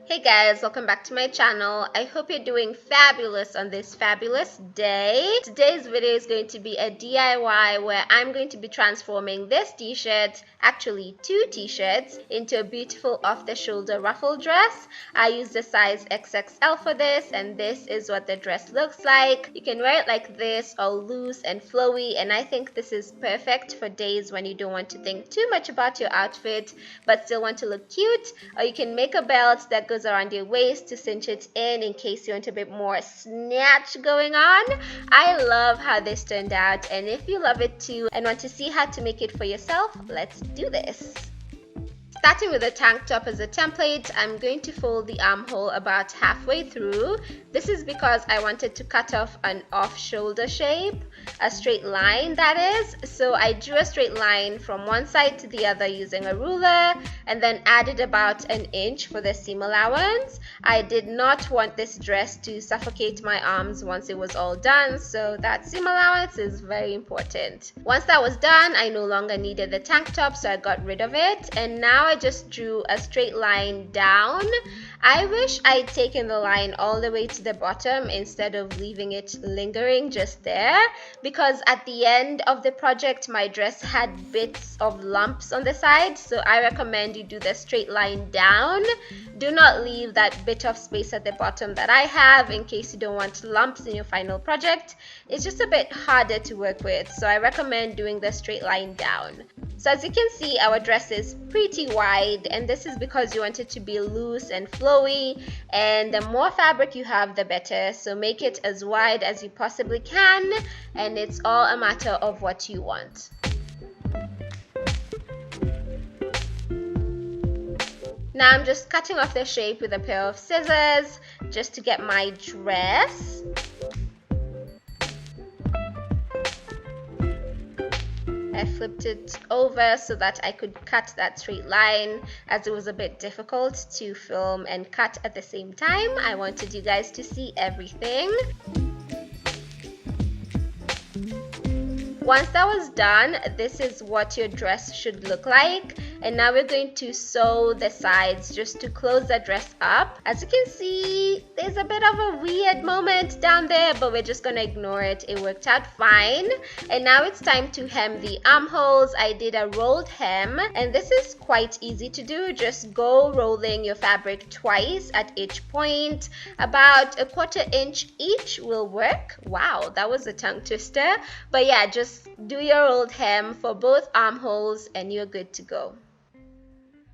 Hey guys, welcome back to my channel. I hope you're doing fabulous on this fabulous day. Today's video is going to be a DIY where I'm going to be transforming this t-shirt, actually two t-shirts, into a beautiful off-the-shoulder ruffle dress. I used the size XXL for this, and this is what the dress looks like. You can wear it like this, all loose and flowy, and I think this is perfect for days when you don't want to think too much about your outfit but still want to look cute. Or you can make a belt that goes around your waist to cinch it in case you want a bit more snatch going on. I love how this turned out, and if you love it too and want to see how to make it for yourself, let's do this. Starting with a tank top as a template, I'm going to fold the armhole about halfway through. This is because I wanted to cut off an off-shoulder shape, a straight line that is. So I drew a straight line from one side to the other using a ruler and then added about an inch for the seam allowance. I did not want this dress to suffocate my arms once it was all done, so that seam allowance is very important. Once that was done, I no longer needed the tank top, so I got rid of it, and now I just drew a straight line down. I wish I'd taken the line all the way to the bottom instead of leaving it lingering just there, because at the end of the project my dress had bits of lumps on the side, so I recommend you do the straight line down. Do not leave that bit of space at the bottom that I have in case you don't want lumps in your final project. It's just a bit harder to work with, so I recommend doing the straight line down. So as you can see, our dress is pretty wide, and this is because you want it to be loose and flowy, and the more fabric you have, the better. So make it as wide as you possibly can, and it's all a matter of what you want. Now I'm just cutting off the shape with a pair of scissors just to get my dress. I flipped it over so that I could cut that straight line, as it was a bit difficult to film and cut at the same time. I wanted you guys to see everything. Once that was done, this is what your dress should look like. And now we're going to sew the sides just to close the dress up. As you can see, there's a bit of a weird moment down there, but we're just gonna ignore it. It worked out fine. And now it's time to hem the armholes. I did a rolled hem, and this is quite easy to do. Just go rolling your fabric twice at each point. About a 1/4 inch each will work. Wow, that was a tongue twister. But yeah, just do your rolled hem for both armholes and you're good to go.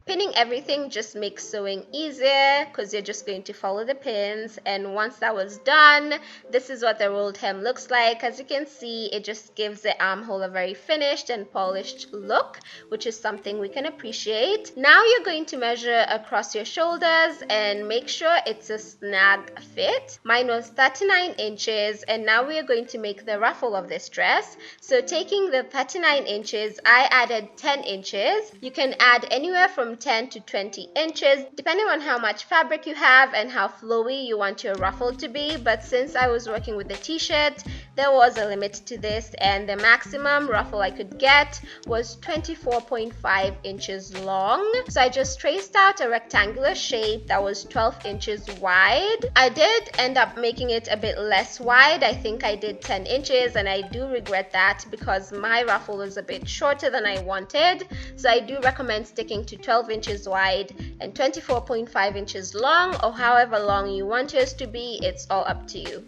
Pinning everything just makes sewing easier because you're just going to follow the pins. And once that was done, this is what the rolled hem looks like. As you can see, it just gives the armhole a very finished and polished look, which is something we can appreciate. Now you're going to measure across your shoulders and make sure it's a snag fit. Mine was 39 inches, and now we are going to make the ruffle of this dress. So taking the 39 inches, I added 10 inches. You can add anywhere from 10 to 20 inches depending on how much fabric you have and how flowy you want your ruffle to be, but since I was working with the t-shirt, there was a limit to this, and the maximum ruffle I could get was 24.5 inches long. So I just traced out a rectangular shape that was 12 inches wide. I did end up making it a bit less wide. I think I did 10 inches, and I do regret that because my ruffle was a bit shorter than I wanted. So I do recommend sticking to 12 inches wide and 24.5 inches long, or however long you want yours to be. It's all up to you.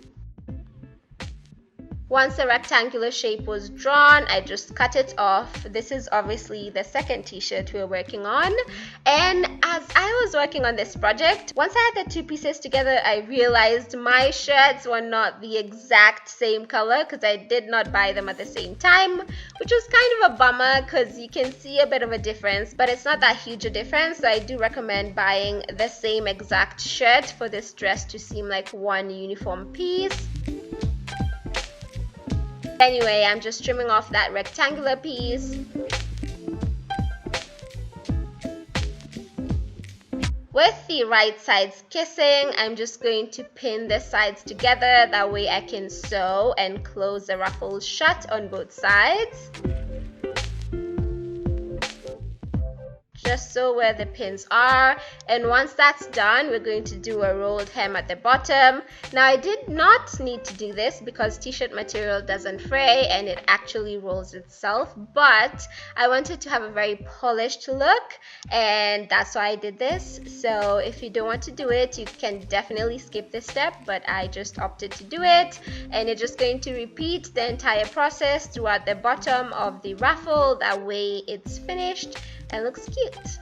Once the rectangular shape was drawn, I just cut it off. This is obviously the second t-shirt we're working on. And as I was working on this project, once I had the two pieces together, I realized my shirts were not the exact same color because I did not buy them at the same time, which was kind of a bummer because you can see a bit of a difference, but it's not that huge a difference. So I do recommend buying the same exact shirt for this dress to seem like one uniform piece. Anyway, I'm just trimming off that rectangular piece. With the right sides kissing, I'm just going to pin the sides together. That way I can sew and close the ruffles shut on both sides. just so where the pins are. And once that's done, we're going to do a rolled hem at the bottom. Now I did not need to do this because t-shirt material doesn't fray and it actually rolls itself, but I wanted to have a very polished look, and that's why I did this. So if you don't want to do it, you can definitely skip this step, but I just opted to do it. And you're just going to repeat the entire process throughout the bottom of the ruffle. That way it's finished and looks cute.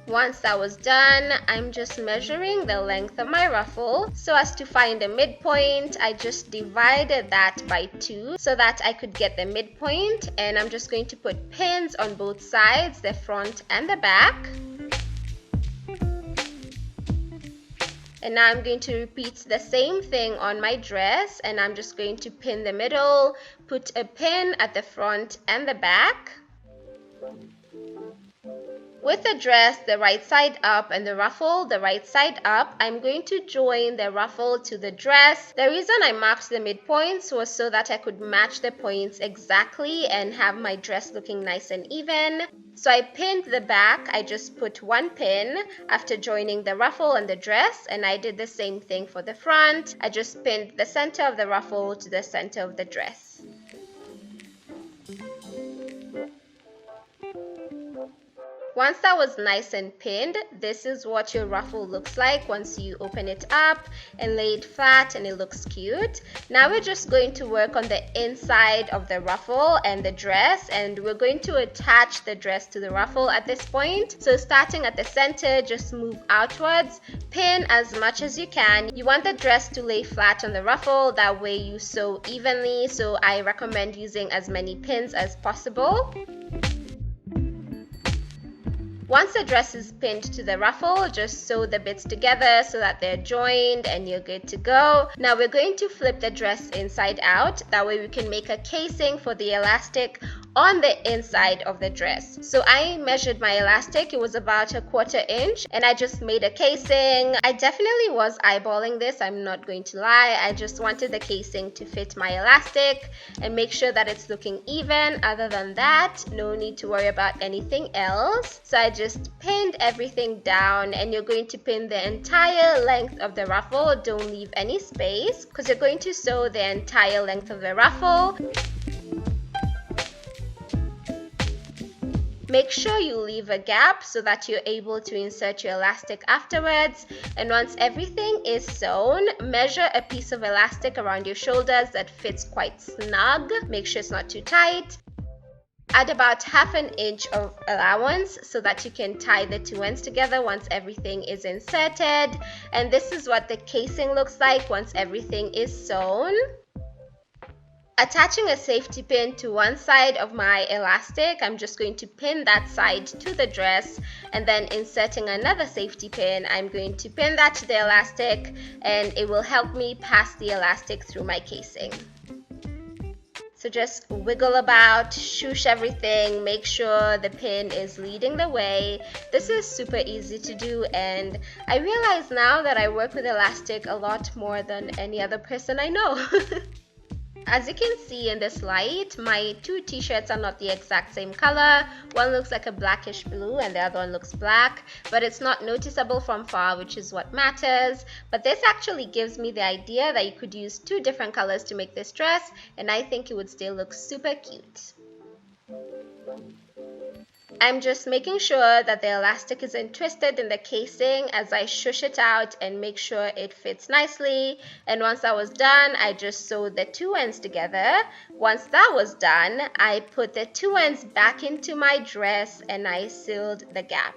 Once that was done, I'm just measuring the length of my ruffle. So as to find a midpoint, I just divided that by 2 so that I could get the midpoint, and I'm just going to put pins on both sides, the front and the back. And now I'm going to repeat the same thing on my dress, and I'm just going to pin the middle, put a pin at the front and the back. With the dress, the right side up, and the ruffle, the right side up, I'm going to join the ruffle to the dress. The reason I marked the midpoints was so that I could match the points exactly and have my dress looking nice and even. So I pinned the back. I just put 1 pin after joining the ruffle and the dress, and I did the same thing for the front. I just pinned the center of the ruffle to the center of the dress. Once that was nice and pinned, this is what your ruffle looks like once you open it up and lay it flat, and it looks cute. Now we're just going to work on the inside of the ruffle and the dress, and we're going to attach the dress to the ruffle at this point. So starting at the center, just move outwards, pin as much as you can. You want the dress to lay flat on the ruffle, that way you sew evenly, so I recommend using as many pins as possible. Once the dress is pinned to the ruffle, just sew the bits together so that they're joined and you're good to go. Now we're going to flip the dress inside out. That way we can make a casing for the elastic on the inside of the dress. So I measured my elastic. It was about 1/4 inch, and I just made a casing. I definitely was eyeballing this, I'm not going to lie. I just wanted the casing to fit my elastic and make sure that it's looking even. Other than that, no need to worry about anything else. So I just pinned everything down, and you're going to pin the entire length of the ruffle. Don't leave any space because you're going to sew the entire length of the ruffle. Make sure you leave a gap so that you're able to insert your elastic afterwards. And once everything is sewn, measure a piece of elastic around your shoulders that fits quite snug. Make sure it's not too tight. Add about 1/2 inch of allowance so that you can tie the 2 ends together once everything is inserted. And this is what the casing looks like once everything is sewn. Attaching a safety pin to one side of my elastic, I'm just going to pin that side to the dress, and then inserting another safety pin, I'm going to pin that to the elastic, and it will help me pass the elastic through my casing. So just wiggle about, shoosh everything, make sure the pin is leading the way. This is super easy to do, and I realize now that I work with elastic a lot more than any other person I know. As you can see in this light, my 2 t-shirts are not the exact same color. One looks like a blackish blue and the other one looks black, but it's not noticeable from far, which is what matters. But this actually gives me the idea that you could use 2 different colors to make this dress, and I think it would still look super cute. I'm just making sure that the elastic isn't twisted in the casing as I shush it out and make sure it fits nicely. And once that was done, I just sewed the 2 ends together. Once that was done, I put the 2 ends back into my dress and I sealed the gap.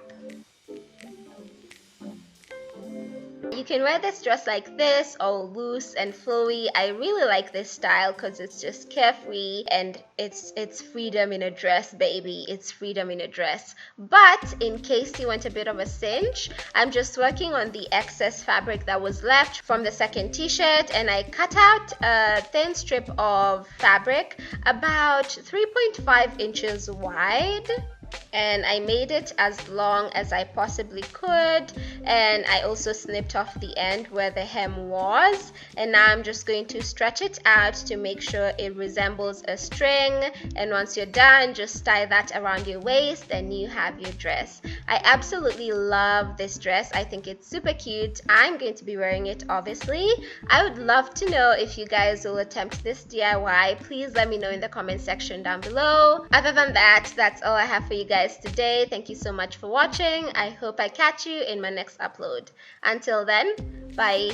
You can wear this dress like this, all loose and flowy. I really like this style because it's just carefree, and it's freedom in a dress, baby. It's freedom in a dress. But in case you want a bit of a cinch, I'm just working on the excess fabric that was left from the second t-shirt, and I cut out a thin strip of fabric about 3.5 inches wide. and I made it as long as I possibly could, and I also snipped off the end where the hem was, and now I'm just going to stretch it out to make sure it resembles a string. And once you're done, just tie that around your waist and you have your dress. I absolutely love this dress. I think it's super cute. I'm going to be wearing it, obviously. I would love to know if you guys will attempt this DIY. Please let me know in the comment section down below. Other than that, that's all I have for you guys today. Thank you so much for watching. I hope I catch you in my next upload. Until then, bye.